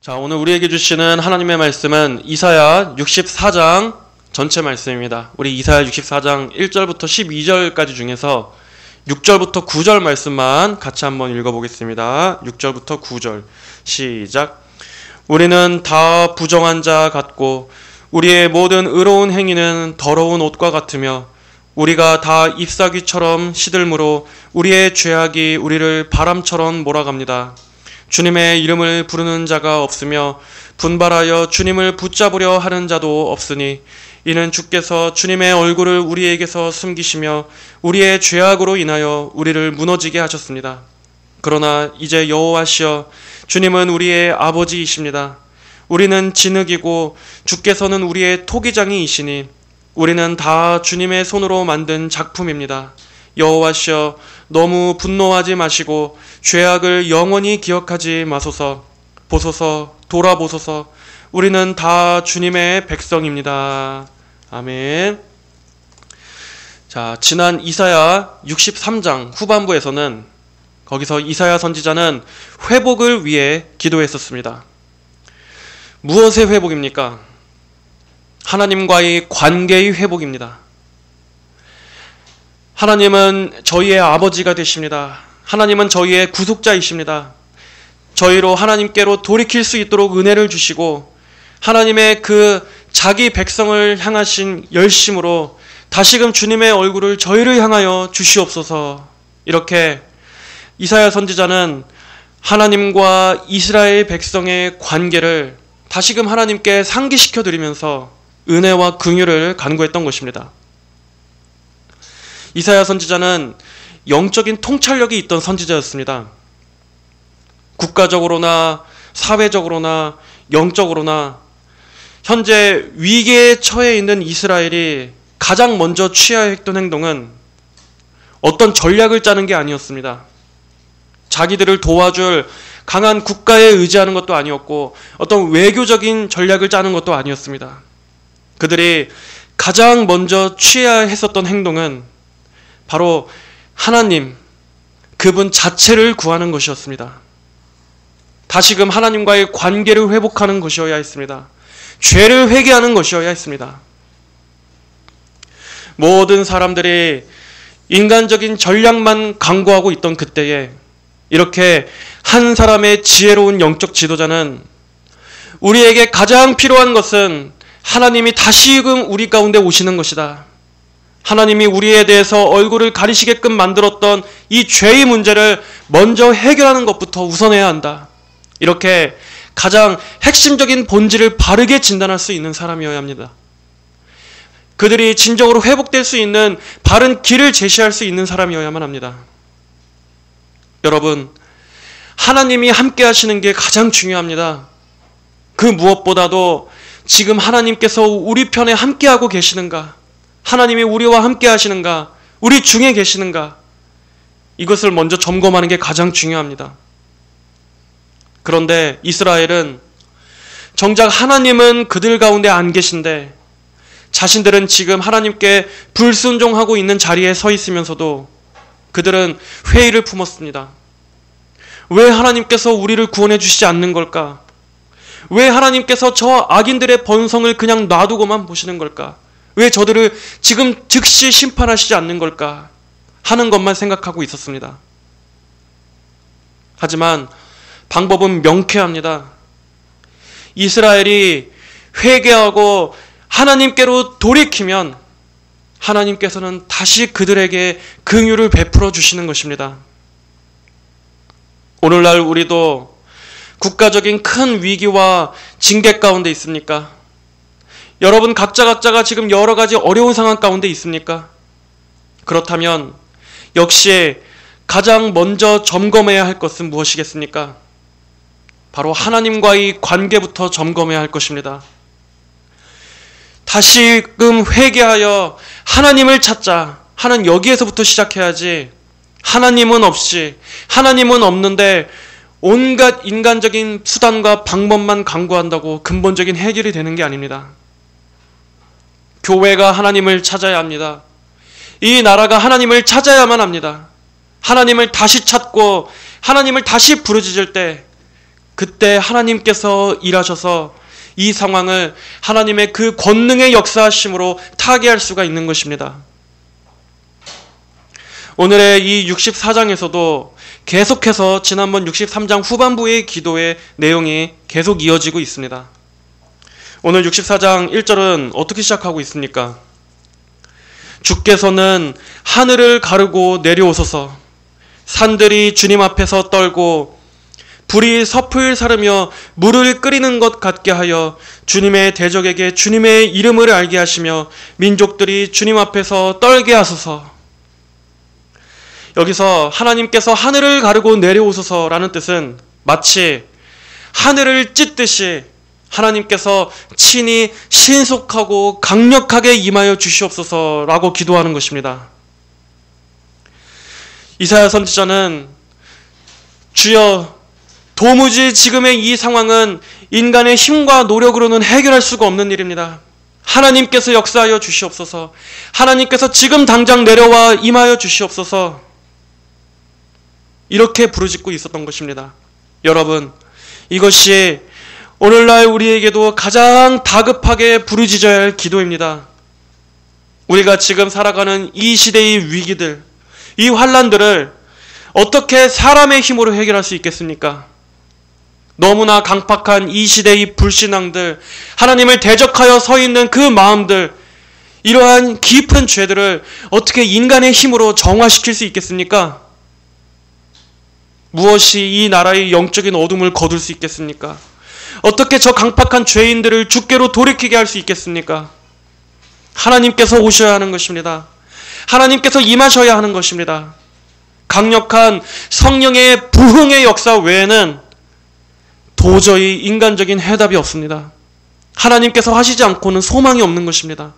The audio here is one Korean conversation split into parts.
자, 오늘 우리에게 주시는 하나님의 말씀은 이사야 64장 전체 말씀입니다. 우리 이사야 64장 1절부터 12절까지 중에서 6절부터 9절 말씀만 같이 한번 읽어보겠습니다. 6절부터 9절 시작. 우리는 다 부정한 자 같고 우리의 모든 의로운 행위는 더러운 옷과 같으며 우리가 다 잎사귀처럼 시들므로 우리의 죄악이 우리를 바람처럼 몰아갑니다. 주님의 이름을 부르는 자가 없으며 분발하여 주님을 붙잡으려 하는 자도 없으니 이는 주께서 주님의 얼굴을 우리에게서 숨기시며 우리의 죄악으로 인하여 우리를 무너지게 하셨습니다. 그러나 이제 여호와시여 주님은 우리의 아버지이십니다. 우리는 진흙이고 주께서는 우리의 토기장이이시니 우리는 다 주님의 손으로 만든 작품입니다. 여호와시여 너무 분노하지 마시고 죄악을 영원히 기억하지 마소서. 보소서, 돌아보소서. 우리는 다 주님의 백성입니다. 아멘. 자, 지난 이사야 63장 후반부에서는 거기서 이사야 선지자는 회복을 위해 기도했었습니다. 무엇의 회복입니까? 하나님과의 관계의 회복입니다. 하나님은 저희의 아버지가 되십니다. 하나님은 저희의 구속자이십니다. 저희로 하나님께로 돌이킬 수 있도록 은혜를 주시고 하나님의 그 자기 백성을 향하신 열심으로 다시금 주님의 얼굴을 저희를 향하여 주시옵소서. 이렇게 이사야 선지자는 하나님과 이스라엘 백성의 관계를 다시금 하나님께 상기시켜 드리면서 은혜와 긍휼을 간구했던 것입니다. 이사야 선지자는 영적인 통찰력이 있던 선지자였습니다. 국가적으로나 사회적으로나 영적으로나 현재 위기에 처해 있는 이스라엘이 가장 먼저 취해야 했던 행동은 어떤 전략을 짜는 게 아니었습니다. 자기들을 도와줄 강한 국가에 의지하는 것도 아니었고 어떤 외교적인 전략을 짜는 것도 아니었습니다. 그들이 가장 먼저 취해야 했었던 행동은 바로 하나님, 그분 자체를 구하는 것이었습니다. 다시금 하나님과의 관계를 회복하는 것이어야 했습니다. 죄를 회개하는 것이어야 했습니다. 모든 사람들이 인간적인 전략만 강구하고 있던 그때에 이렇게 한 사람의 지혜로운 영적 지도자는 우리에게 가장 필요한 것은 하나님이 다시금 우리 가운데 오시는 것이다. 하나님이 우리에 대해서 얼굴을 가리시게끔 만들었던 이 죄의 문제를 먼저 해결하는 것부터 우선해야 한다. 이렇게 가장 핵심적인 본질을 바르게 진단할 수 있는 사람이어야 합니다. 그들이 진정으로 회복될 수 있는 바른 길을 제시할 수 있는 사람이어야만 합니다. 여러분, 하나님이 함께 하시는 게 가장 중요합니다. 그 무엇보다도 지금 하나님께서 우리 편에 함께하고 계시는가? 하나님이 우리와 함께 하시는가? 우리 중에 계시는가? 이것을 먼저 점검하는 게 가장 중요합니다. 그런데 이스라엘은 정작 하나님은 그들 가운데 안 계신데 자신들은 지금 하나님께 불순종하고 있는 자리에 서 있으면서도 그들은 회의를 품었습니다. 왜 하나님께서 우리를 구원해 주시지 않는 걸까? 왜 하나님께서 저 악인들의 번성을 그냥 놔두고만 보시는 걸까? 왜 저들을 지금 즉시 심판하시지 않는 걸까? 하는 것만 생각하고 있었습니다. 하지만 방법은 명쾌합니다. 이스라엘이 회개하고 하나님께로 돌이키면 하나님께서는 다시 그들에게 긍휼을 베풀어 주시는 것입니다. 오늘날 우리도 국가적인 큰 위기와 징계 가운데 있습니까? 여러분 각자가 지금 여러 가지 어려운 상황 가운데 있습니까? 그렇다면 역시 가장 먼저 점검해야 할 것은 무엇이겠습니까? 바로 하나님과의 관계부터 점검해야 할 것입니다. 다시금 회개하여 하나님을 찾자 하는 여기에서부터 시작해야지 하나님은 없이 하나님은 없는데 온갖 인간적인 수단과 방법만 강구한다고 근본적인 해결이 되는 게 아닙니다. 교회가 하나님을 찾아야 합니다. 이 나라가 하나님을 찾아야만 합니다. 하나님을 다시 찾고 하나님을 다시 부르짖을 때 그때 하나님께서 일하셔서 이 상황을 하나님의 그 권능의 역사하심으로 타개할 수가 있는 것입니다. 오늘의 이 64장에서도 계속해서 지난번 63장 후반부의 기도의 내용이 계속 이어지고 있습니다. 오늘 64장 1절은 어떻게 시작하고 있습니까? 주께서는 하늘을 가르고 내려오소서, 산들이 주님 앞에서 떨고 불이 섭을 사르며 물을 끓이는 것 같게 하여 주님의 대적에게 주님의 이름을 알게 하시며 민족들이 주님 앞에서 떨게 하소서. 여기서 하나님께서 하늘을 가르고 내려오소서라는 뜻은 마치 하늘을 찢듯이 하나님께서 친히 신속하고 강력하게 임하여 주시옵소서라고 기도하는 것입니다. 이사야 선지자는 주여, 도무지 지금의 이 상황은 인간의 힘과 노력으로는 해결할 수가 없는 일입니다. 하나님께서 역사하여 주시옵소서. 하나님께서 지금 당장 내려와 임하여 주시옵소서. 이렇게 부르짖고 있었던 것입니다. 여러분, 이것이 오늘날 우리에게도 가장 다급하게 부르짖어야 할 기도입니다. 우리가 지금 살아가는 이 시대의 위기들, 이 환난들을 어떻게 사람의 힘으로 해결할 수 있겠습니까? 너무나 강팍한 이 시대의 불신앙들, 하나님을 대적하여 서 있는 그 마음들, 이러한 깊은 죄들을 어떻게 인간의 힘으로 정화시킬 수 있겠습니까? 무엇이 이 나라의 영적인 어둠을 거둘 수 있겠습니까? 어떻게 저 강팍한 죄인들을 주께로 돌이키게 할 수 있겠습니까? 하나님께서 오셔야 하는 것입니다. 하나님께서 임하셔야 하는 것입니다. 강력한 성령의 부흥의 역사 외에는 도저히 인간적인 해답이 없습니다. 하나님께서 하시지 않고는 소망이 없는 것입니다.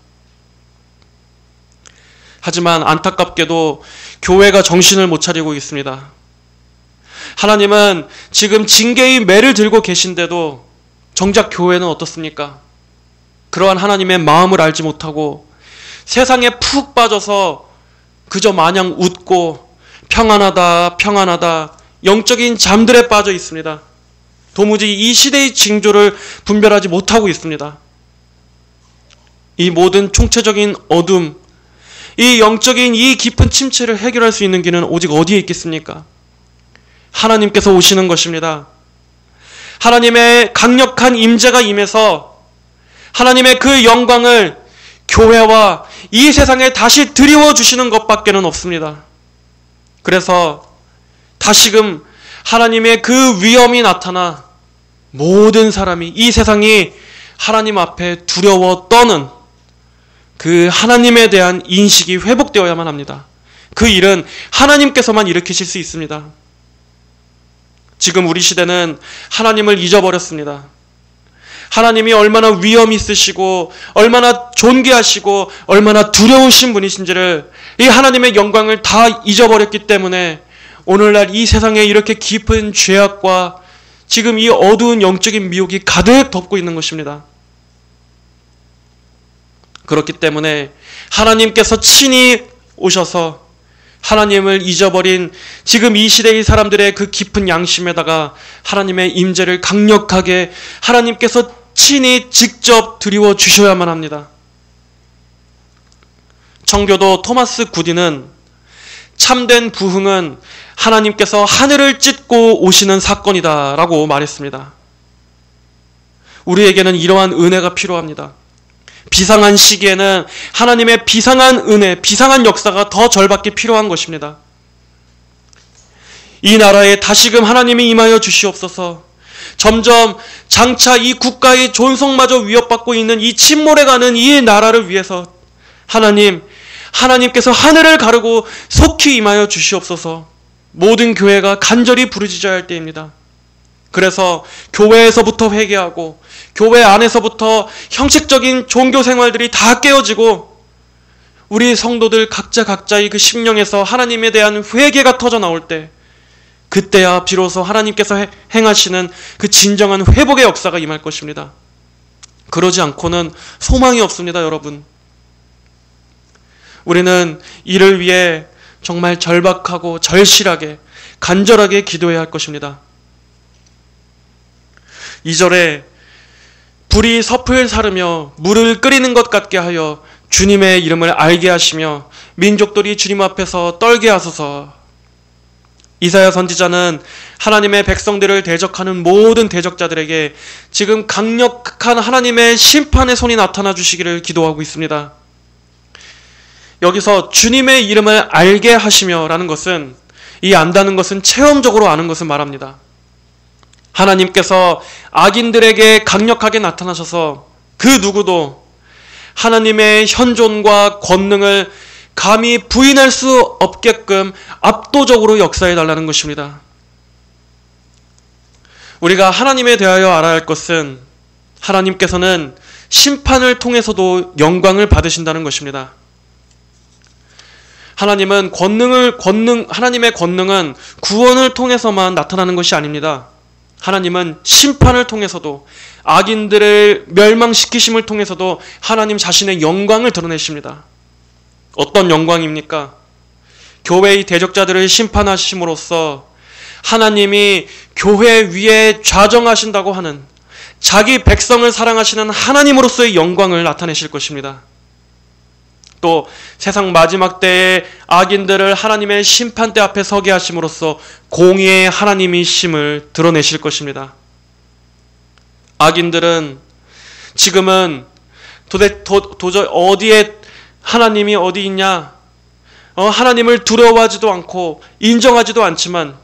하지만 안타깝게도 교회가 정신을 못 차리고 있습니다. 하나님은 지금 징계의 매를 들고 계신데도 정작 교회는 어떻습니까? 그러한 하나님의 마음을 알지 못하고 세상에 푹 빠져서 그저 마냥 웃고 평안하다 평안하다 영적인 잠들에 빠져 있습니다. 도무지 이 시대의 징조를 분별하지 못하고 있습니다. 이 모든 총체적인 어둠, 이 영적인 이 깊은 침체를 해결할 수 있는 길은 오직 어디에 있겠습니까? 하나님께서 오시는 것입니다. 하나님의 강력한 임재가 임해서 하나님의 그 영광을 교회와 이 세상에 다시 드리워 주시는 것밖에는 없습니다. 그래서 다시금 하나님의 그 위엄이 나타나 모든 사람이, 이 세상이 하나님 앞에 두려워 떠는 그 하나님에 대한 인식이 회복되어야만 합니다. 그 일은 하나님께서만 일으키실 수 있습니다. 지금 우리 시대는 하나님을 잊어버렸습니다. 하나님이 얼마나 위엄 있으시고 얼마나 존귀하시고 얼마나 두려우신 분이신지를, 이 하나님의 영광을 다 잊어버렸기 때문에 오늘날 이 세상에 이렇게 깊은 죄악과 지금 이 어두운 영적인 미혹이 가득 덮고 있는 것입니다. 그렇기 때문에 하나님께서 친히 오셔서 하나님을 잊어버린 지금 이 시대의 사람들의 그 깊은 양심에다가 하나님의 임재를 강력하게 하나님께서 친히 직접 드리워 주셔야만 합니다. 청교도 토마스 구디는 참된 부흥은 하나님께서 하늘을 찢고 오시는 사건이다 라고 말했습니다. 우리에게는 이러한 은혜가 필요합니다. 비상한 시기에는 하나님의 비상한 은혜, 비상한 역사가 더 절받게 필요한 것입니다. 이 나라에 다시금 하나님이 임하여 주시옵소서. 점점 장차 이 국가의 존속마저 위협받고 있는 이 침몰해가는 이 나라를 위해서 하나님께서 하늘을 가르고 속히 임하여 주시옵소서. 모든 교회가 간절히 부르짖어야 할 때입니다. 그래서 교회에서부터 회개하고 교회 안에서부터 형식적인 종교 생활들이 다 깨어지고 우리 성도들 각자의 그 심령에서 하나님에 대한 회개가 터져 나올 때, 그때야 비로소 하나님께서 행하시는 그 진정한 회복의 역사가 임할 것입니다. 그러지 않고는 소망이 없습니다, 여러분. 우리는 이를 위해 정말 절박하고 절실하게 간절하게 기도해야 할 것입니다. 2절에 불이 섭을 사르며 물을 끓이는 것 같게 하여 주님의 이름을 알게 하시며 민족들이 주님 앞에서 떨게 하소서. 이사야 선지자는 하나님의 백성들을 대적하는 모든 대적자들에게 지금 강력한 하나님의 심판의 손이 나타나 주시기를 기도하고 있습니다. 여기서 주님의 이름을 알게 하시며 라는 것은, 이 안다는 것은 체험적으로 아는 것을 말합니다. 하나님께서 악인들에게 강력하게 나타나셔서 그 누구도 하나님의 현존과 권능을 감히 부인할 수 없게끔 압도적으로 역사해 달라는 것입니다. 우리가 하나님에 대하여 알아야 할 것은 하나님께서는 심판을 통해서도 영광을 받으신다는 것입니다. 하나님의 권능은 구원을 통해서만 나타나는 것이 아닙니다. 하나님은 심판을 통해서도, 악인들을 멸망시키심을 통해서도 하나님 자신의 영광을 드러내십니다. 어떤 영광입니까? 교회의 대적자들을 심판하심으로써 하나님이 교회 위에 좌정하신다고 하는, 자기 백성을 사랑하시는 하나님으로서의 영광을 나타내실 것입니다. 또 세상 마지막 때에 악인들을 하나님의 심판대 앞에 서게 하심으로써 공의의 하나님이심을 드러내실 것입니다. 악인들은 지금은 도저히 어디에 하나님이 어디 있냐, 하나님을 두려워하지도 않고 인정하지도 않지만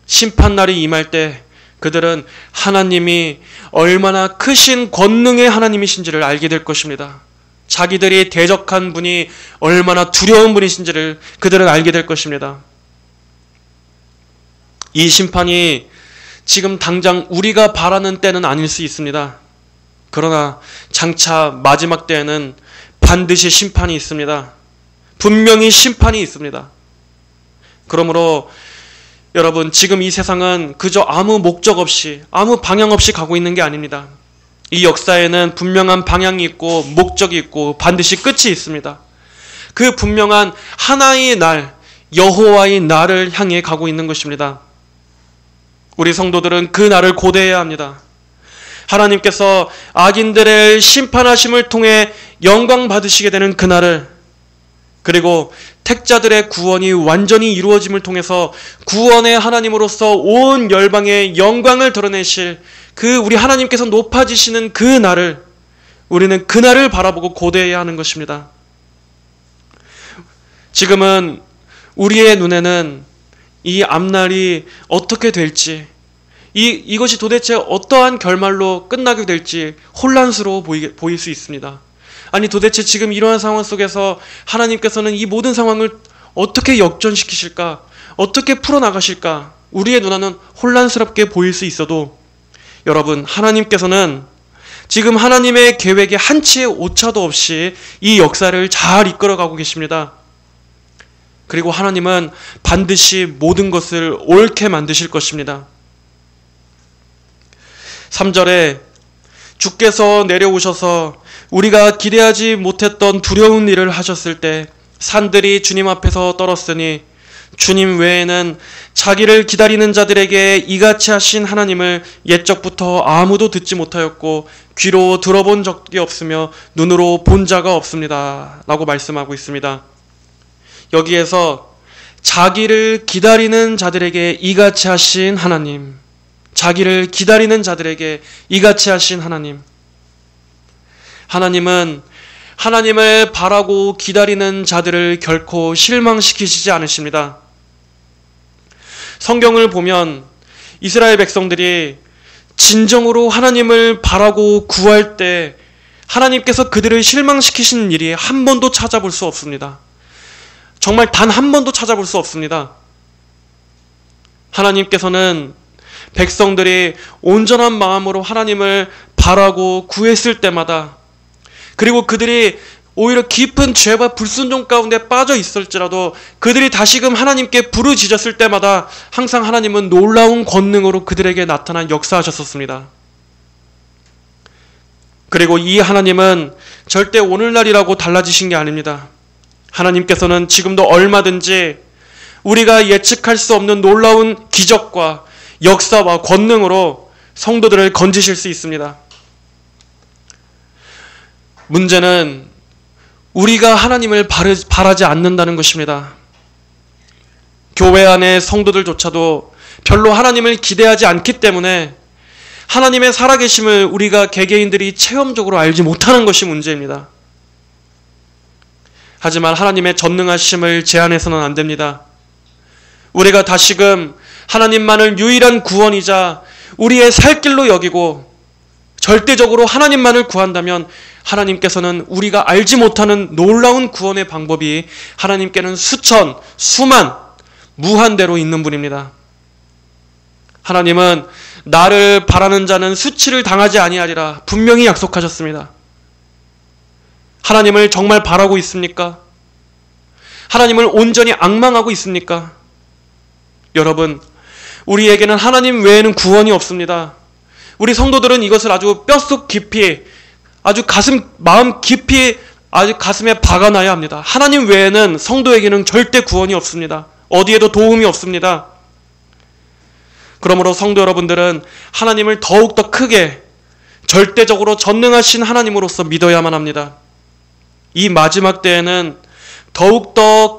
심판날이 임할 때 그들은 하나님이 얼마나 크신 권능의 하나님이신지를 알게 될 것입니다. 자기들이 대적한 분이 얼마나 두려운 분이신지를 그들은 알게 될 것입니다. 이 심판이 지금 당장 우리가 바라는 때는 아닐 수 있습니다. 그러나 장차 마지막 때에는 반드시 심판이 있습니다. 분명히 심판이 있습니다. 그러므로 여러분, 지금 이 세상은 그저 아무 목적 없이, 아무 방향 없이 가고 있는 게 아닙니다. 이 역사에는 분명한 방향이 있고 목적이 있고 반드시 끝이 있습니다. 그 분명한 하나의 날, 여호와의 날을 향해 가고 있는 것입니다. 우리 성도들은 그 날을 고대해야 합니다. 하나님께서 악인들을 심판하심을 통해 영광 받으시게 되는 그 날을, 그리고 택자들의 구원이 완전히 이루어짐을 통해서 구원의 하나님으로서 온 열방의 영광을 드러내실 그 우리 하나님께서 높아지시는 그 날을, 우리는 그 날을 바라보고 고대해야 하는 것입니다. 지금은 우리의 눈에는 이 앞날이 어떻게 될지, 이것이 도대체 어떠한 결말로 끝나게 될지 혼란스러워 보일 수 있습니다. 아니, 도대체 지금 이러한 상황 속에서 하나님께서는 이 모든 상황을 어떻게 역전시키실까? 어떻게 풀어나가실까? 우리의 눈에는 혼란스럽게 보일 수 있어도 여러분, 하나님께서는 지금 하나님의 계획에 한치의 오차도 없이 이 역사를 잘 이끌어가고 계십니다. 그리고 하나님은 반드시 모든 것을 옳게 만드실 것입니다. 3절에 주께서 내려오셔서 우리가 기대하지 못했던 두려운 일을 하셨을 때 산들이 주님 앞에서 떨었으니 주님 외에는 자기를 기다리는 자들에게 이같이 하신 하나님을 옛적부터 아무도 듣지 못하였고 귀로 들어본 적이 없으며 눈으로 본 자가 없습니다. 라고 말씀하고 있습니다. 여기에서 자기를 기다리는 자들에게 이같이 하신 하나님, 자기를 기다리는 자들에게 이같이 하신 하나님, 하나님은 하나님을 바라고 기다리는 자들을 결코 실망시키시지 않으십니다. 성경을 보면 이스라엘 백성들이 진정으로 하나님을 바라고 구할 때 하나님께서 그들을 실망시키시는 일이 한 번도 찾아볼 수 없습니다. 정말 단 한 번도 찾아볼 수 없습니다. 하나님께서는 백성들이 온전한 마음으로 하나님을 바라고 구했을 때마다, 그리고 그들이 오히려 깊은 죄와 불순종 가운데 빠져 있을지라도 그들이 다시금 하나님께 부르짖었을 때마다 항상 하나님은 놀라운 권능으로 그들에게 나타난 역사하셨었습니다. 그리고 이 하나님은 절대 오늘날이라고 달라지신 게 아닙니다. 하나님께서는 지금도 얼마든지 우리가 예측할 수 없는 놀라운 기적과 역사와 권능으로 성도들을 건지실 수 있습니다. 문제는 우리가 하나님을 바라지 않는다는 것입니다. 교회 안의 성도들조차도 별로 하나님을 기대하지 않기 때문에 하나님의 살아계심을 우리가 개개인들이 체험적으로 알지 못하는 것이 문제입니다. 하지만 하나님의 전능하심을 제한해서는 안 됩니다. 우리가 다시금 하나님만을 유일한 구원이자 우리의 살 길로 여기고 절대적으로 하나님만을 구한다면 하나님께서는 우리가 알지 못하는 놀라운 구원의 방법이 하나님께는 수천, 수만, 무한대로 있는 분입니다. 하나님은 나를 바라는 자는 수치를 당하지 아니하리라 분명히 약속하셨습니다. 하나님을 정말 바라고 있습니까? 하나님을 온전히 앙망하고 있습니까? 여러분, 우리에게는 하나님 외에는 구원이 없습니다. 우리 성도들은 이것을 아주 뼛속 깊이, 아주 마음 깊이, 아주 가슴에 박아놔야 합니다. 하나님 외에는 성도에게는 절대 구원이 없습니다. 어디에도 도움이 없습니다. 그러므로 성도 여러분들은 하나님을 더욱더 크게, 절대적으로 전능하신 하나님으로서 믿어야만 합니다. 이 마지막 때에는 더욱더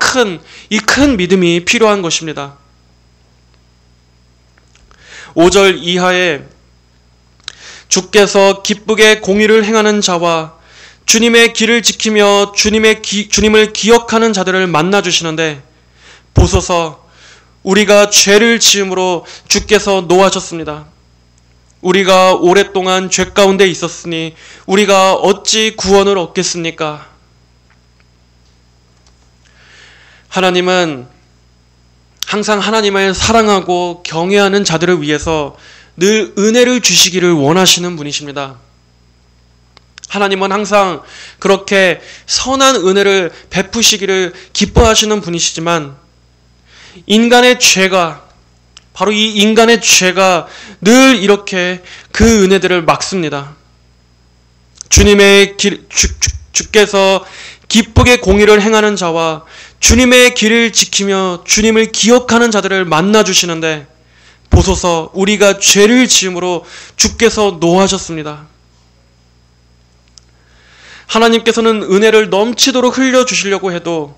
이 큰 믿음이 필요한 것입니다. 5절 이하에 주께서 기쁘게 공의를 행하는 자와 주님의 길을 지키며 주님을 기억하는 자들을 만나주시는데 보소서 우리가 죄를 지음으로 주께서 노하셨습니다. 우리가 오랫동안 죄 가운데 있었으니 우리가 어찌 구원을 얻겠습니까? 하나님은 항상 하나님을 사랑하고 경외하는 자들을 위해서 늘 은혜를 주시기를 원하시는 분이십니다. 하나님은 항상 그렇게 선한 은혜를 베푸시기를 기뻐하시는 분이시지만 인간의 죄가, 바로 이 인간의 죄가 늘 이렇게 그 은혜들을 막습니다. 주께서 기쁘게 공의를 행하는 자와 주님의 길을 지키며 주님을 기억하는 자들을 만나주시는데 보소서 우리가 죄를 지음으로 주께서 노하셨습니다. 하나님께서는 은혜를 넘치도록 흘려주시려고 해도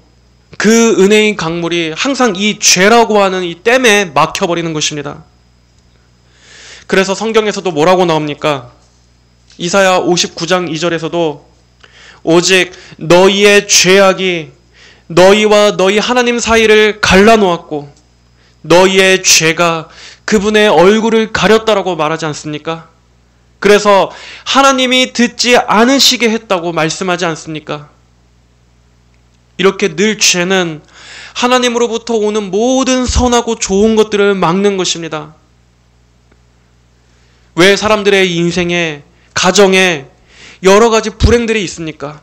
그 은혜의 강물이 항상 이 죄라고 하는 이 댐에 막혀버리는 것입니다. 그래서 성경에서도 뭐라고 나옵니까? 이사야 59장 2절에서도 오직 너희의 죄악이 너희와 너희 하나님 사이를 갈라놓았고 너희의 죄가 그분의 얼굴을 가렸다라고 말하지 않습니까? 그래서 하나님이 듣지 않으시게 했다고 말씀하지 않습니까? 이렇게 늘 죄는 하나님으로부터 오는 모든 선하고 좋은 것들을 막는 것입니다. 왜 사람들의 인생에, 가정에 여러 가지 불행들이 있습니까?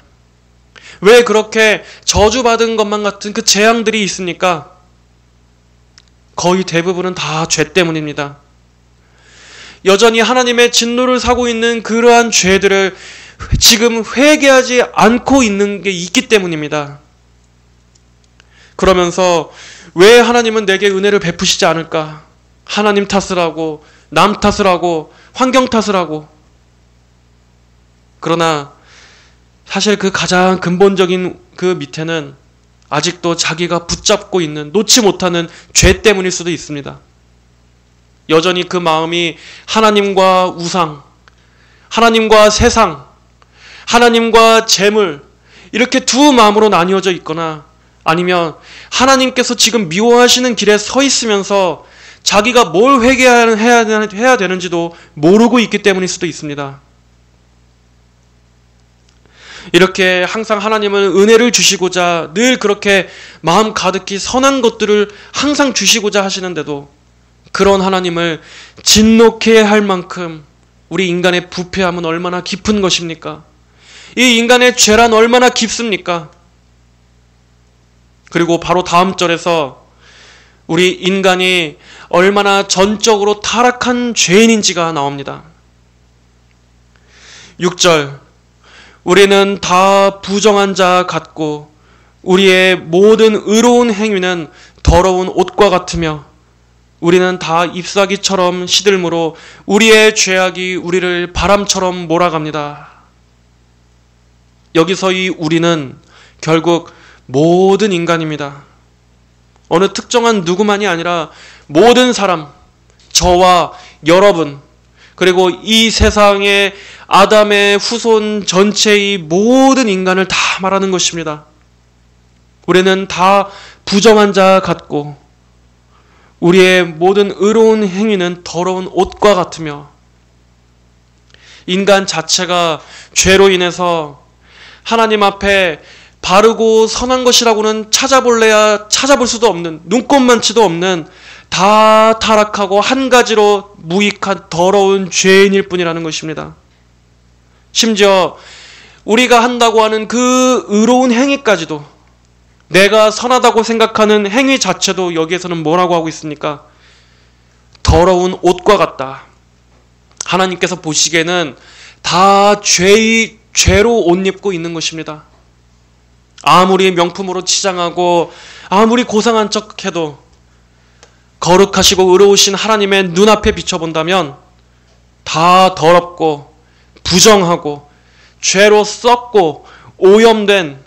왜 그렇게 저주받은 것만 같은 그 재앙들이 있습니까? 거의 대부분은 다 죄 때문입니다. 여전히 하나님의 진노를 사고 있는 그러한 죄들을 지금 회개하지 않고 있는 게 있기 때문입니다. 그러면서 왜 하나님은 내게 은혜를 베푸시지 않을까? 하나님 탓을 하고 남 탓을 하고 환경 탓을 하고. 그러나 사실 그 가장 근본적인 그 밑에는 아직도 자기가 붙잡고 있는, 놓지 못하는 죄 때문일 수도 있습니다. 여전히 그 마음이 하나님과 우상, 하나님과 세상, 하나님과 재물, 이렇게 두 마음으로 나뉘어져 있거나 아니면 하나님께서 지금 미워하시는 길에 서 있으면서 자기가 뭘 회개해야 되는지도 모르고 있기 때문일 수도 있습니다. 이렇게 항상 하나님은 은혜를 주시고자 늘 그렇게 마음 가득히 선한 것들을 항상 주시고자 하시는데도 그런 하나님을 진노케 할 만큼 우리 인간의 부패함은 얼마나 깊은 것입니까? 이 인간의 죄란 얼마나 깊습니까? 그리고 바로 다음 절에서 우리 인간이 얼마나 전적으로 타락한 죄인인지가 나옵니다. 6절 우리는 다 부정한 자 같고 우리의 모든 의로운 행위는 더러운 옷과 같으며 우리는 다 잎사귀처럼 시들므로 우리의 죄악이 우리를 바람처럼 몰아갑니다. 여기서 이 우리는 결국 모든 인간입니다. 어느 특정한 누구만이 아니라 모든 사람, 저와 여러분, 그리고 이 세상의 아담의 후손 전체의 모든 인간을 다 말하는 것입니다. 우리는 다 부정한 자 같고 우리의 모든 의로운 행위는 더러운 옷과 같으며 인간 자체가 죄로 인해서 하나님 앞에 바르고 선한 것이라고는 찾아볼래야 찾아볼 수도 없는, 눈꼽만치도 없는 다 타락하고 한 가지로 무익한 더러운 죄인일 뿐이라는 것입니다. 심지어 우리가 한다고 하는 그 의로운 행위까지도, 내가 선하다고 생각하는 행위 자체도 여기에서는 뭐라고 하고 있습니까? 더러운 옷과 같다. 하나님께서 보시기에는 다 죄로 옷 입고 있는 것입니다. 아무리 명품으로 치장하고 아무리 고상한 척해도 거룩하시고 의로우신 하나님의 눈앞에 비춰본다면 다 더럽고 부정하고 죄로 썩고 오염된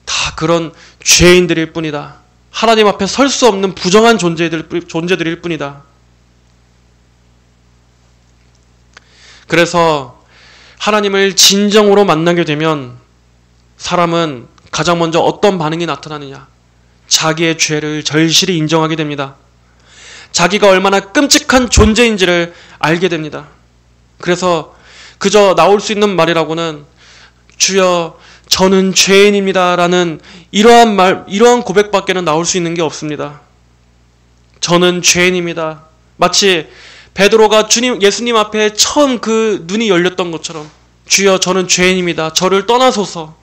다 그런 죄인들일 뿐이다. 하나님 앞에 설 수 없는 부정한 존재들일 뿐이다. 그래서 하나님을 진정으로 만나게 되면 사람은 가장 먼저 어떤 반응이 나타나느냐? 자기의 죄를 절실히 인정하게 됩니다. 자기가 얼마나 끔찍한 존재인지를 알게 됩니다. 그래서 그저 나올 수 있는 말이라고는 주여 저는 죄인입니다 라는 이러한 고백밖에는 나올 수 있는 게 없습니다. 저는 죄인입니다. 마치 베드로가 예수님 앞에 처음 그 눈이 열렸던 것처럼 주여 저는 죄인입니다. 저를 떠나소서.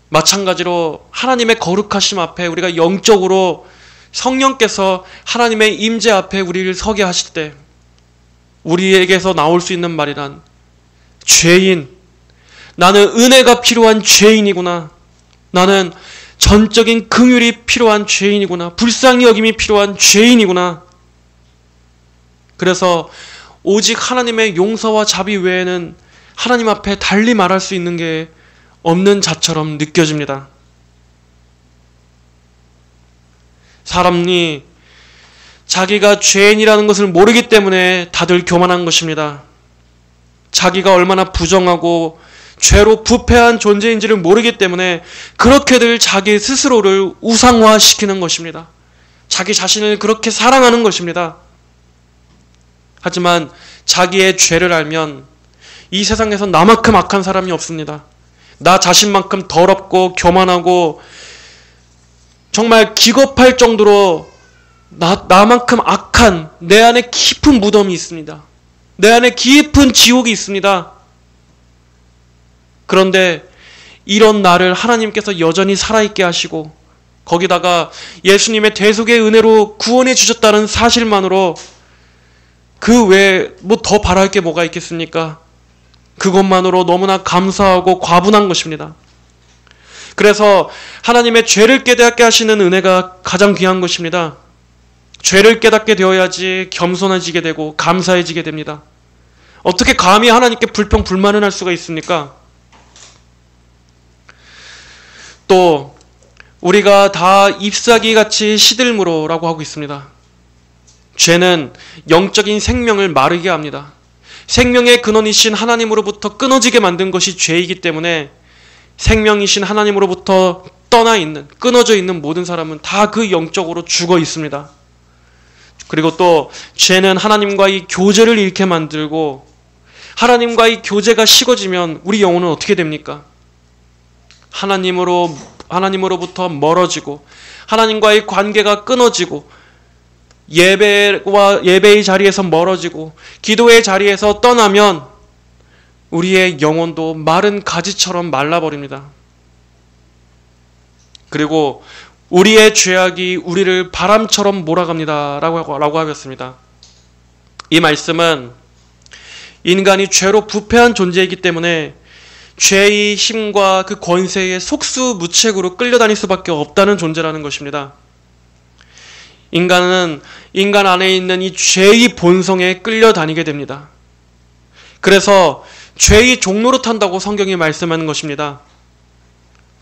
마찬가지로 하나님의 거룩하심 앞에 우리가 영적으로 성령께서 하나님의 임재 앞에 우리를 서게 하실 때 우리에게서 나올 수 있는 말이란 죄인, 나는 은혜가 필요한 죄인이구나. 나는 전적인 긍휼이 필요한 죄인이구나. 불쌍히 여김이 필요한 죄인이구나. 그래서 오직 하나님의 용서와 자비 외에는 하나님 앞에 달리 말할 수 있는 게 없는 자처럼 느껴집니다. 사람이 자기가 죄인이라는 것을 모르기 때문에 다들 교만한 것입니다. 자기가 얼마나 부정하고 죄로 부패한 존재인지를 모르기 때문에 그렇게들 자기 스스로를 우상화시키는 것입니다. 자기 자신을 그렇게 사랑하는 것입니다. 하지만 자기의 죄를 알면 이 세상에서 나만큼 악한 사람이 없습니다. 나 자신만큼 더럽고 교만하고 정말 기겁할 정도로 나만큼 악한 내 안에 깊은 무덤이 있습니다. 내 안에 깊은 지옥이 있습니다. 그런데 이런 나를 하나님께서 여전히 살아있게 하시고 거기다가 예수님의 대속의 은혜로 구원해 주셨다는 사실만으로 그 외에 뭐 더 바랄 게 뭐가 있겠습니까? 그것만으로 너무나 감사하고 과분한 것입니다. 그래서 하나님의 죄를 깨닫게 하시는 은혜가 가장 귀한 것입니다. 죄를 깨닫게 되어야지 겸손해지게 되고 감사해지게 됩니다. 어떻게 감히 하나님께 불평 불만을 할 수가 있습니까? 또 우리가 다 잎사귀 같이 시들므로 라고 하고 있습니다. 죄는 영적인 생명을 마르게 합니다. 생명의 근원이신 하나님으로부터 끊어지게 만든 것이 죄이기 때문에 생명이신 하나님으로부터 떠나 있는, 끊어져 있는 모든 사람은 다 그 영적으로 죽어 있습니다. 그리고 또 죄는 하나님과의 교제를 잃게 만들고 하나님과의 교제가 식어지면 우리 영혼은 어떻게 됩니까? 하나님으로부터 멀어지고 하나님과의 관계가 끊어지고 예배의 자리에서 멀어지고 기도의 자리에서 떠나면 우리의 영혼도 마른 가지처럼 말라버립니다. 그리고 우리의 죄악이 우리를 바람처럼 몰아갑니다 라고 하였습니다. 이 말씀은 인간이 죄로 부패한 존재이기 때문에 죄의 힘과 그 권세에 속수무책으로 끌려다닐 수밖에 없다는 존재라는 것입니다. 인간은 인간 안에 있는 이 죄의 본성에 끌려다니게 됩니다. 그래서 죄의 종로로 탄다고 성경이 말씀하는 것입니다.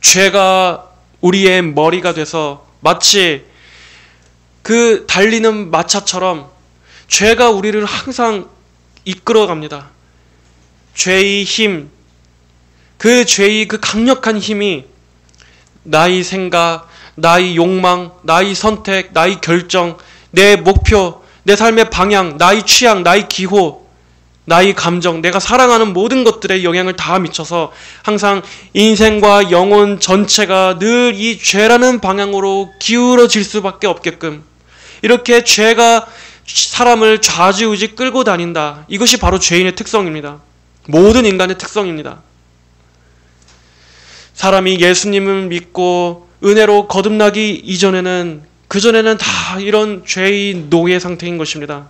죄가 우리의 머리가 돼서 마치 그 달리는 마차처럼 죄가 우리를 항상 이끌어갑니다. 죄의 힘, 그 죄의 그 강력한 힘이 나의 생각, 나의 욕망, 나의 선택, 나의 결정, 내 목표, 내 삶의 방향, 나의 취향, 나의 기호, 나의 감정, 내가 사랑하는 모든 것들에 영향을 다 미쳐서 항상 인생과 영혼 전체가 늘 이 죄라는 방향으로 기울어질 수밖에 없게끔 이렇게 죄가 사람을 좌지우지 끌고 다닌다. 이것이 바로 죄인의 특성입니다. 모든 인간의 특성입니다. 사람이 예수님을 믿고 은혜로 거듭나기 이전에는 그전에는 다 이런 죄의 노예 상태인 것입니다.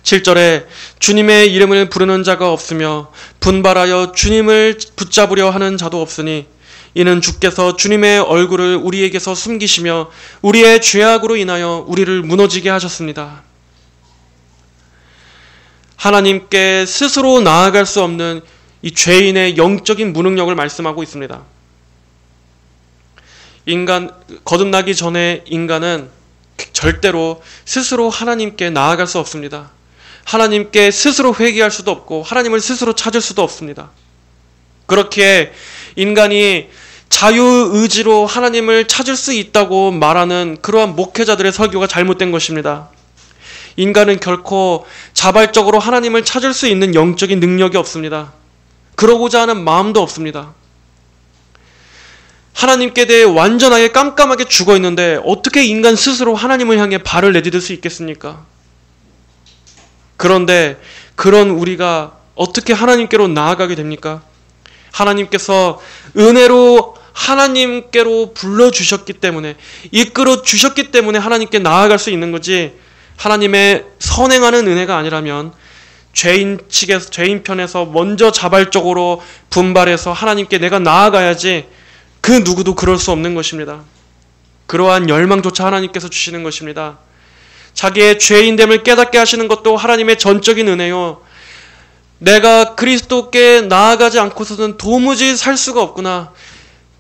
7절에 주님의 이름을 부르는 자가 없으며 분발하여 주님을 붙잡으려 하는 자도 없으니 이는 주께서 주님의 얼굴을 우리에게서 숨기시며 우리의 죄악으로 인하여 우리를 무너지게 하셨습니다. 하나님께 스스로 나아갈 수 없는 이 죄인의 영적인 무능력을 말씀하고 있습니다. 거듭나기 전에 인간은 절대로 스스로 하나님께 나아갈 수 없습니다. 하나님께 스스로 회개할 수도 없고 하나님을 스스로 찾을 수도 없습니다. 그렇기에 인간이 자유의지로 하나님을 찾을 수 있다고 말하는 그러한 목회자들의 설교가 잘못된 것입니다. 인간은 결코 자발적으로 하나님을 찾을 수 있는 영적인 능력이 없습니다. 그러고자 하는 마음도 없습니다. 하나님께 대해 완전하게 깜깜하게 죽어 있는데 어떻게 인간 스스로 하나님을 향해 발을 내디딜 수 있겠습니까? 그런데 그런 우리가 어떻게 하나님께로 나아가게 됩니까? 하나님께서 은혜로 하나님께로 불러주셨기 때문에 이끌어 주셨기 때문에 하나님께 나아갈 수 있는 거지 하나님의 선행하는 은혜가 아니라면 죄인 편에서 먼저 자발적으로 분발해서 하나님께 내가 나아가야지 그 누구도 그럴 수 없는 것입니다. 그러한 열망조차 하나님께서 주시는 것입니다. 자기의 죄인됨을 깨닫게 하시는 것도 하나님의 전적인 은혜요. 내가 그리스도께 나아가지 않고서는 도무지 살 수가 없구나.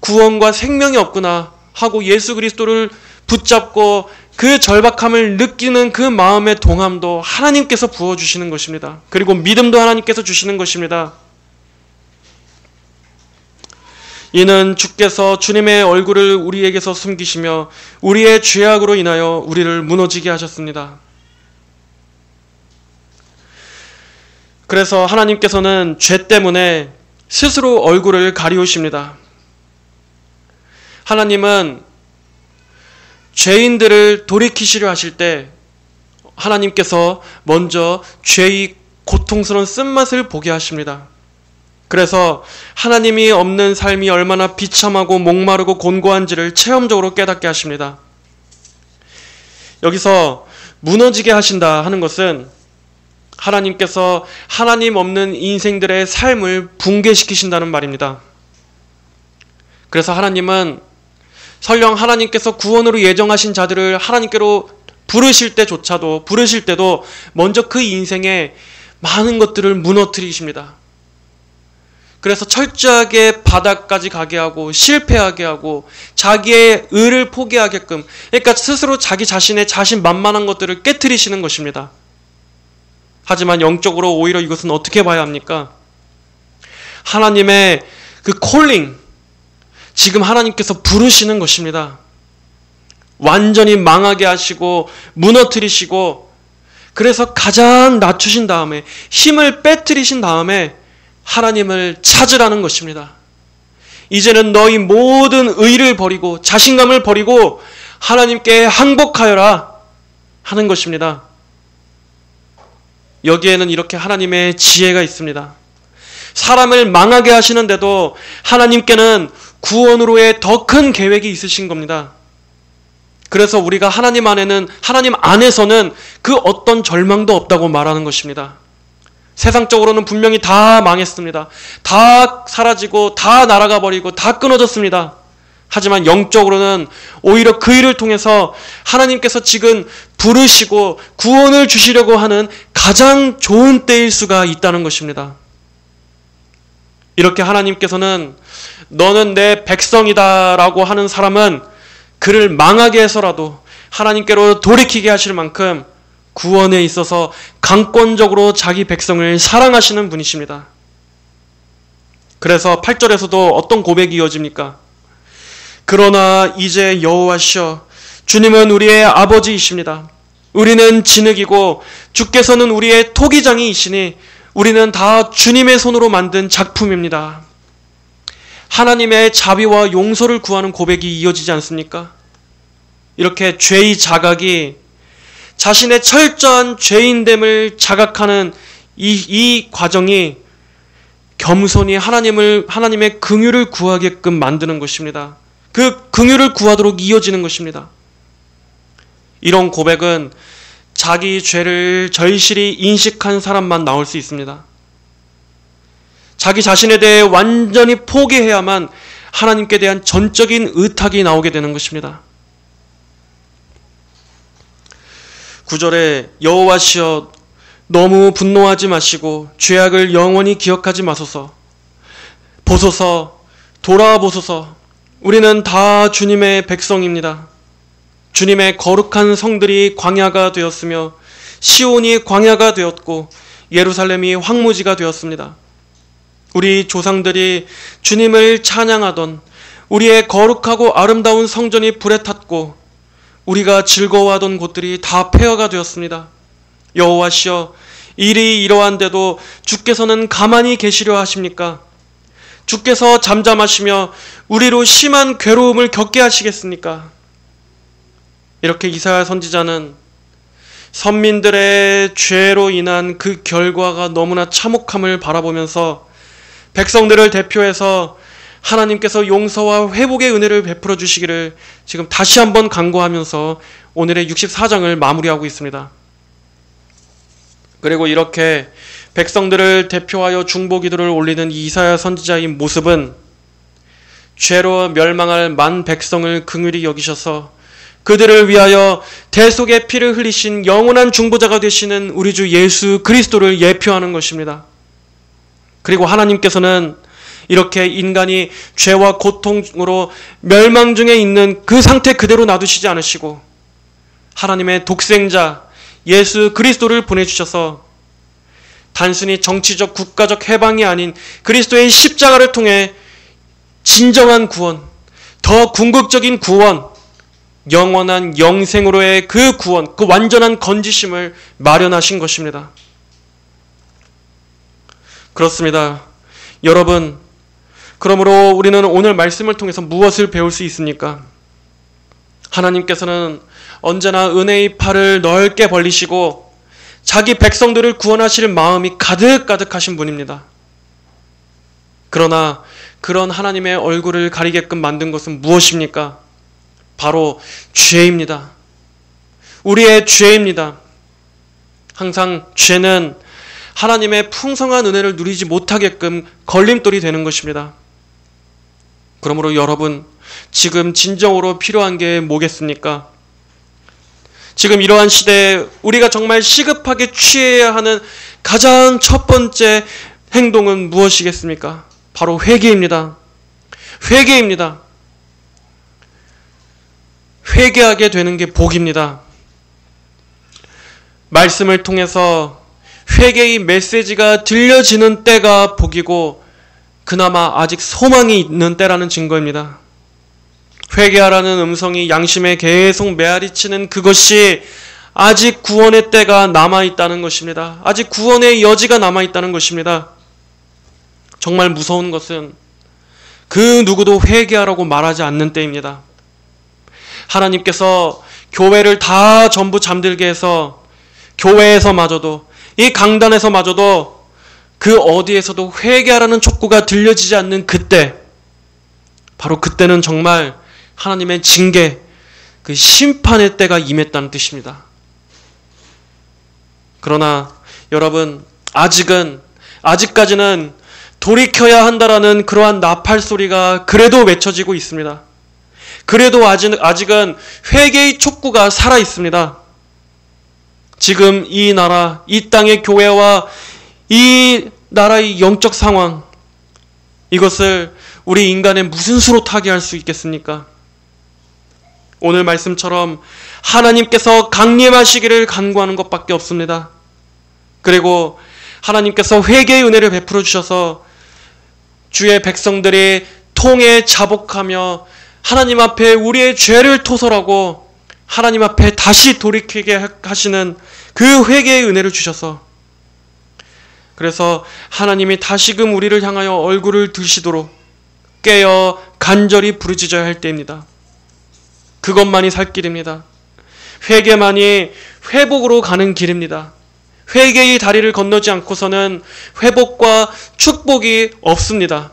구원과 생명이 없구나 하고 예수 그리스도를 붙잡고 그 절박함을 느끼는 그 마음의 동함도 하나님께서 부어주시는 것입니다. 그리고 믿음도 하나님께서 주시는 것입니다. 이는 주께서 주님의 얼굴을 우리에게서 숨기시며 우리의 죄악으로 인하여 우리를 무너지게 하셨습니다. 그래서 하나님께서는 죄 때문에 스스로 얼굴을 가리우십니다. 하나님은 죄인들을 돌이키시려 하실 때 하나님께서 먼저 죄의 고통스러운 쓴맛을 보게 하십니다. 그래서 하나님이 없는 삶이 얼마나 비참하고 목마르고 곤고한지를 체험적으로 깨닫게 하십니다. 여기서 무너지게 하신다 하는 것은 하나님께서 하나님 없는 인생들의 삶을 붕괴시키신다는 말입니다. 그래서 하나님은 설령 하나님께서 구원으로 예정하신 자들을 하나님께로 부르실 때도 먼저 그 인생에 많은 것들을 무너뜨리십니다. 그래서 철저하게 바닥까지 가게 하고 실패하게 하고 자기의 의를 포기하게끔 그러니까 스스로 자기 자신의 자신만만한 것들을 깨트리시는 것입니다. 하지만 영적으로 오히려 이것은 어떻게 봐야 합니까? 하나님의 그 콜링 지금 하나님께서 부르시는 것입니다. 완전히 망하게 하시고 무너뜨리시고 그래서 가장 낮추신 다음에 힘을 빼뜨리신 다음에 하나님을 찾으라는 것입니다. 이제는 너희 모든 의를 버리고 자신감을 버리고 하나님께 항복하여라 하는 것입니다. 여기에는 이렇게 하나님의 지혜가 있습니다. 사람을 망하게 하시는데도 하나님께는 구원으로의 더 큰 계획이 있으신 겁니다. 그래서 우리가 하나님 안에서는 그 어떤 절망도 없다고 말하는 것입니다. 세상적으로는 분명히 다 망했습니다. 다 사라지고 다 날아가 버리고 다 끊어졌습니다. 하지만 영적으로는 오히려 그 일을 통해서 하나님께서 지금 부르시고 구원을 주시려고 하는 가장 좋은 때일 수가 있다는 것입니다. 이렇게 하나님께서는 너는 내 백성이다 라고 하는 사람은 그를 망하게 해서라도 하나님께로 돌이키게 하실 만큼 구원에 있어서 강권적으로 자기 백성을 사랑하시는 분이십니다. 그래서 8절에서도 어떤 고백이 이어집니까? 그러나 이제 여호와시여 주님은 우리의 아버지이십니다. 우리는 진흙이고 주께서는 우리의 토기장이시니 우리는 다 주님의 손으로 만든 작품입니다. 하나님의 자비와 용서를 구하는 고백이 이어지지 않습니까? 이렇게 죄의 자각이 자신의 철저한 죄인됨을 자각하는 이 과정이 겸손히 하나님의 긍휼을 구하게끔 만드는 것입니다. 그 긍휼을 구하도록 이어지는 것입니다. 이런 고백은 자기 죄를 절실히 인식한 사람만 나올 수 있습니다. 자기 자신에 대해 완전히 포기해야만 하나님께 대한 전적인 의탁이 나오게 되는 것입니다. 9절에 여호와시여 너무 분노하지 마시고 죄악을 영원히 기억하지 마소서. 보소서, 돌아보소서. 우리는 다 주님의 백성입니다. 주님의 거룩한 성들이 광야가 되었으며 시온이 광야가 되었고 예루살렘이 황무지가 되었습니다. 우리 조상들이 주님을 찬양하던 우리의 거룩하고 아름다운 성전이 불에 탔고 우리가 즐거워하던 곳들이 다 폐허가 되었습니다. 여호와시여 일이 이러한데도 주께서는 가만히 계시려 하십니까? 주께서 잠잠하시며 우리로 심한 괴로움을 겪게 하시겠습니까? 이렇게 이사야 선지자는 선민들의 죄로 인한 그 결과가 너무나 참혹함을 바라보면서 백성들을 대표해서 하나님께서 용서와 회복의 은혜를 베풀어 주시기를 지금 다시 한번 간구하면서 오늘의 64장을 마무리하고 있습니다. 그리고 이렇게 백성들을 대표하여 중보기도를 올리는 이사야 선지자의 모습은 죄로 멸망할 만 백성을 긍휼히 여기셔서 그들을 위하여 대속의 피를 흘리신 영원한 중보자가 되시는 우리 주 예수 그리스도를 예표하는 것입니다. 그리고 하나님께서는 이렇게 인간이 죄와 고통으로 멸망 중에 있는 그 상태 그대로 놔두시지 않으시고 하나님의 독생자 예수 그리스도를 보내주셔서 단순히 정치적 국가적 해방이 아닌 그리스도의 십자가를 통해 진정한 구원, 더 궁극적인 구원, 영원한 영생으로의 그 구원, 그 완전한 건지심을 마련하신 것입니다. 그렇습니다. 여러분, 그러므로 우리는 오늘 말씀을 통해서 무엇을 배울 수 있습니까? 하나님께서는 언제나 은혜의 팔을 넓게 벌리시고 자기 백성들을 구원하실 마음이 가득가득하신 분입니다. 그러나 그런 하나님의 얼굴을 가리게끔 만든 것은 무엇입니까? 바로 죄입니다. 우리의 죄입니다. 항상 죄는 하나님의 풍성한 은혜를 누리지 못하게끔 걸림돌이 되는 것입니다. 그러므로 여러분, 지금 진정으로 필요한 게 뭐겠습니까? 지금 이러한 시대에 우리가 정말 시급하게 취해야 하는 가장 첫 번째 행동은 무엇이겠습니까? 바로 회개입니다. 회개입니다. 회개하게 되는 게 복입니다. 말씀을 통해서 회개의 메시지가 들려지는 때가 복이고 그나마 아직 소망이 있는 때라는 증거입니다. 회개하라는 음성이 양심에 계속 메아리치는 그것이 아직 구원의 때가 남아있다는 것입니다. 아직 구원의 여지가 남아있다는 것입니다. 정말 무서운 것은 그 누구도 회개하라고 말하지 않는 때입니다. 하나님께서 교회를 다 전부 잠들게 해서 교회에서마저도 이 강단에서마저도 그 어디에서도 회개하라는 촉구가 들려지지 않는 그때, 바로 그때는 정말 하나님의 징계, 그 심판의 때가 임했다는 뜻입니다. 그러나 여러분, 아직까지는 돌이켜야 한다라는 그러한 나팔 소리가 그래도 외쳐지고 있습니다. 그래도 아직은 회개의 촉구가 살아 있습니다. 지금 이 나라, 이 땅의 교회와 이 나라의 영적 상황, 이것을 우리 인간의 무슨 수로 타개할 수 있겠습니까? 오늘 말씀처럼 하나님께서 강림하시기를 간구하는 것밖에 없습니다. 그리고 하나님께서 회개의 은혜를 베풀어 주셔서 주의 백성들이 통에 자복하며 하나님 앞에 우리의 죄를 토설하고 하나님 앞에 다시 돌이키게 하시는 그 회개의 은혜를 주셔서, 그래서 하나님이 다시금 우리를 향하여 얼굴을 드시도록 깨어 간절히 부르짖어야 할 때입니다. 그것만이 살 길입니다. 회개만이 회복으로 가는 길입니다. 회개의 다리를 건너지 않고서는 회복과 축복이 없습니다.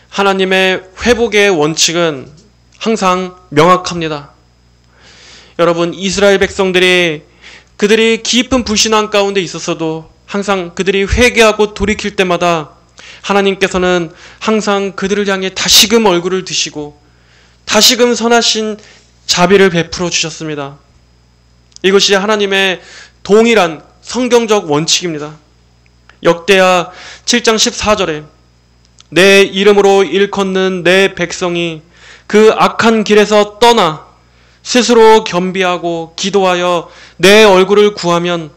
하나님의 회복의 원칙은 항상 명확합니다. 여러분, 이스라엘 백성들이 그들이 깊은 불신앙 가운데 있었어도 항상 그들이 회개하고 돌이킬 때마다 하나님께서는 항상 그들을 향해 다시금 얼굴을 드시고 다시금 선하신 자비를 베풀어 주셨습니다. 이것이 하나님의 동일한 성경적 원칙입니다. 역대하 7장 14절에 내 이름으로 일컫는 내 백성이 그 악한 길에서 떠나 스스로 겸비하고 기도하여 내 얼굴을 구하면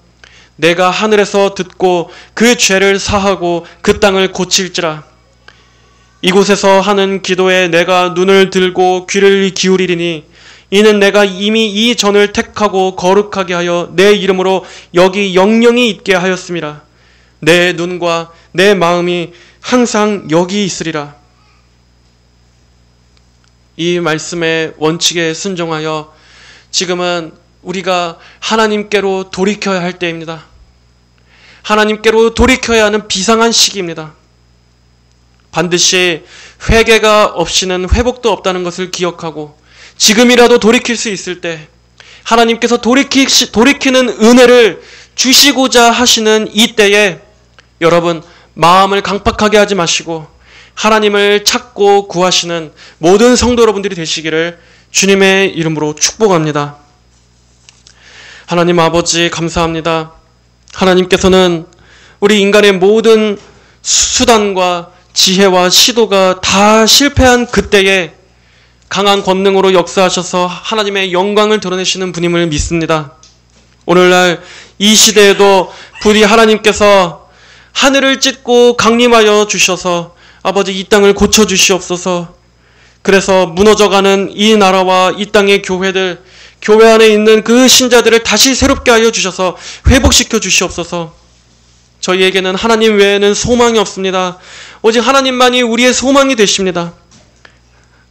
내가 하늘에서 듣고 그 죄를 사하고 그 땅을 고칠지라. 이곳에서 하는 기도에 내가 눈을 들고 귀를 기울이리니 이는 내가 이미 이 전을 택하고 거룩하게 하여 내 이름으로 여기 영영이 있게 하였음이라. 내 눈과 내 마음이 항상 여기 있으리라. 이 말씀의 원칙에 순종하여 지금은 우리가 하나님께로 돌이켜야 할 때입니다. 하나님께로 돌이켜야 하는 비상한 시기입니다. 반드시 회개가 없이는 회복도 없다는 것을 기억하고 지금이라도 돌이킬 수 있을 때 하나님께서 돌이키는 은혜를 주시고자 하시는 이 때에 여러분 마음을 강팍하게 하지 마시고 하나님을 찾고 구하시는 모든 성도 여러분들이 되시기를 주님의 이름으로 축복합니다. 하나님 아버지 감사합니다. 하나님께서는 우리 인간의 모든 수단과 지혜와 시도가 다 실패한 그때에 강한 권능으로 역사하셔서 하나님의 영광을 드러내시는 분임을 믿습니다. 오늘날 이 시대에도 부디 하나님께서 하늘을 찢고 강림하여 주셔서 아버지 이 땅을 고쳐주시옵소서. 그래서 무너져가는 이 나라와 이 땅의 교회들, 교회 안에 있는 그 신자들을 다시 새롭게 하여 주셔서 회복시켜 주시옵소서. 저희에게는 하나님 외에는 소망이 없습니다. 오직 하나님만이 우리의 소망이 되십니다.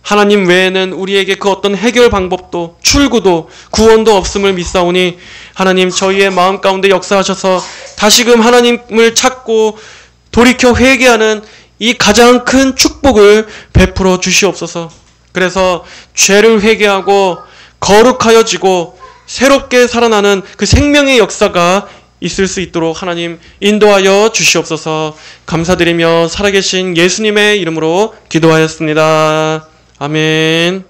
하나님 외에는 우리에게 그 어떤 해결 방법도 출구도 구원도 없음을 믿사오니 하나님 저희의 마음 가운데 역사하셔서 다시금 하나님을 찾고 돌이켜 회개하는 이 가장 큰 축복을 베풀어 주시옵소서. 그래서 죄를 회개하고 거룩하여지고 새롭게 살아나는 그 생명의 역사가 있을 수 있도록 하나님 인도하여 주시옵소서. 감사드리며 살아계신 예수님의 이름으로 기도하였습니다. 아멘.